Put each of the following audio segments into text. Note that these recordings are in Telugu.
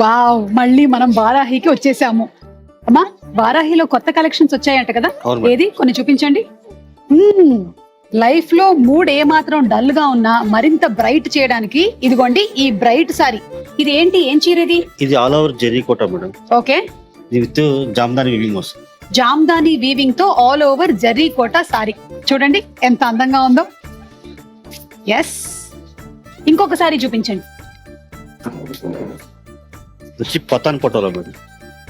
వావ్, మళ్ళీ మనం వారాహికి వచ్చేసాము. అమ్మా, వారాహిలో కొత్త కలెక్షన్స్ వచ్చాయంట కదా, అవును మేడం. ఏది కొన్ని చూపించండి. లైఫ్ లో మూడ్ ఏ మాత్రం డల్ గా ఉన్నా మరింత బ్రైట్ చేయడానికి ఇదిగోండి ఈ బ్రైట్ సారీ. ఇది ఏంటి, ఏం చీర ఇది? ఇది ఆల్ ఓవర్ జెరీ కోట మేడం. ఓకే, ఇది విత్ జామ్దాని వివింగ్ వస్తుంది. జామ్దాని వీవింగ్ తో ఆల్ ఓవర్ జరీ కోట సారీ. చూడండి ఎంత అందంగా ఉందో. ఎస్, ఇంకొకసారి చూపించండి. వచ్చి పతాన్ కోటలో మేడం.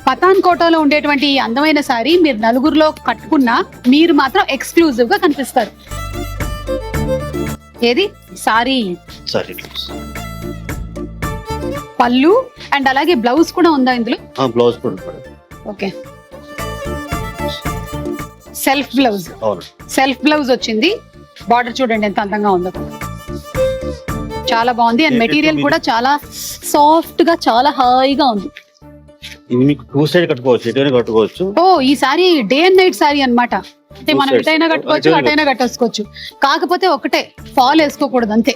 పతాన్ కోటలో ఉండేటువంటి ఈ అందమైన సారీ మీరు నలుగురిలో కట్టుకున్నా మీరు మాత్రం ఎక్స్క్లూజివ్ గా కనిపిస్తారు. ఏది సారీ? సారీ పళ్ళు అండ్ అలాగే బ్లౌజ్ కూడా ఉందా ఇందులో? బ్లౌజ్ కూడా మేడం. Okay, self blouse. అవును, సెల్ఫ్ బ్లౌజ్ వచ్చింది. బార్డర్ చూడండి ఎంత అందంగా ఉందో, చాలా బాగుంది. అండ్ మెటీరియల్ కూడా చాలా సాఫ్ట్ గా చాలా హాయిగా ఉంది. ఇది మీకు టూ సైడ్ కట్టుకోవచ్చు, ఎటైనా కట్టుకోవచ్చు. ఓ, ఈ sorry day and night sorry అన్నమాట. అంటే మనం ఎటైనా కట్టుకోవచ్చు, అటైనా కట్టేసుకోవచ్చు. కాకపోతే ఒకటే, ఫాల్ వేసుకోకూడదు అంతే.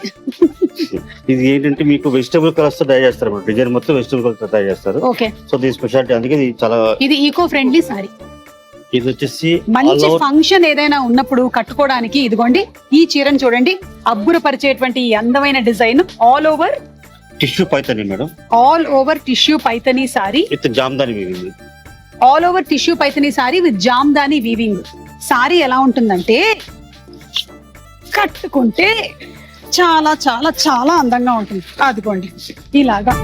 ఇది ఏంటంటే మీకు వెజిటబుల్ కలర్స్ తో తయారు చేస్తారు మేడం. డిజైన్ మొత్తం వెజిటబుల్ కలర్స్ తో తయారు చేస్తారు. ఓకే, సో దీని స్పెషాలిటీ అందుకే ఇది చాలా. ఇది ఈకో ఫ్రెండ్లీ సారీ. ఇది వచ్చేసి మంచి ఫంక్షన్ ఏదైనా ఉన్నప్పుడు కట్టుకోవడానికి ఇదిగోండి ఈ చీరను చూడండి. అబ్బురపరిచేటువంటి ఈ అందమైన design all over tissue Paithani madam. All over tissue Paithani sorry with Jamdani weaving. All over tissue Paithani sorry with Jamdani weaving. Sorry ఎలా ఉంటుందంటే కట్టుకుంటే చాలా చాలా చాలా అందంగా ఉంటుంది. అదిగోండి ఇలాగా.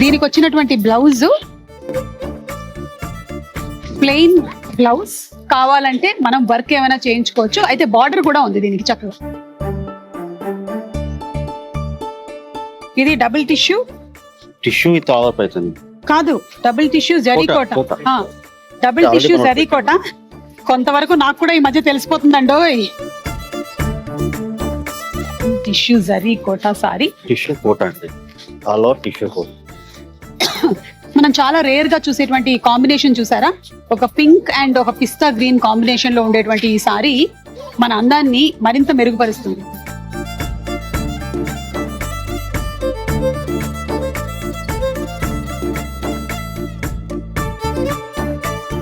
దీనికి వచ్చినటువంటి బ్లౌజ్ ప్లెయిన్ బ్లౌజ్. కావాలంటే మనం వర్క్ ఏమైనా చేయించుకోవచ్చు. అయితే బార్డర్ కూడా ఉంది దీనికి చక్కగా. ఇది double tissue. Tissue with all పైతని కాదు, డబుల్ టిష్యూ జరీకోట. కోట. డబుల్ టిష్యూ జరీకోట. కొంతవరకు నాకు కూడా ఈ మధ్య తెలిసిపోతుందండోయ్. టిష్యూ జరీకోట సారీ. టిష్యూ కోట అండి, ఆల్ ఓవర్ టిష్యూ కోట. మనం చాలా రేర్ గా చూసేటువంటి కాంబినేషన్ చూసారా? ఒక పింక్ అండ్ ఒక పిస్తా గ్రీన్ కాంబినేషన్ లో ఉండేటువంటి ఈ సారీ మన అందాన్ని మరింత మెరుగుపరుస్తుంది.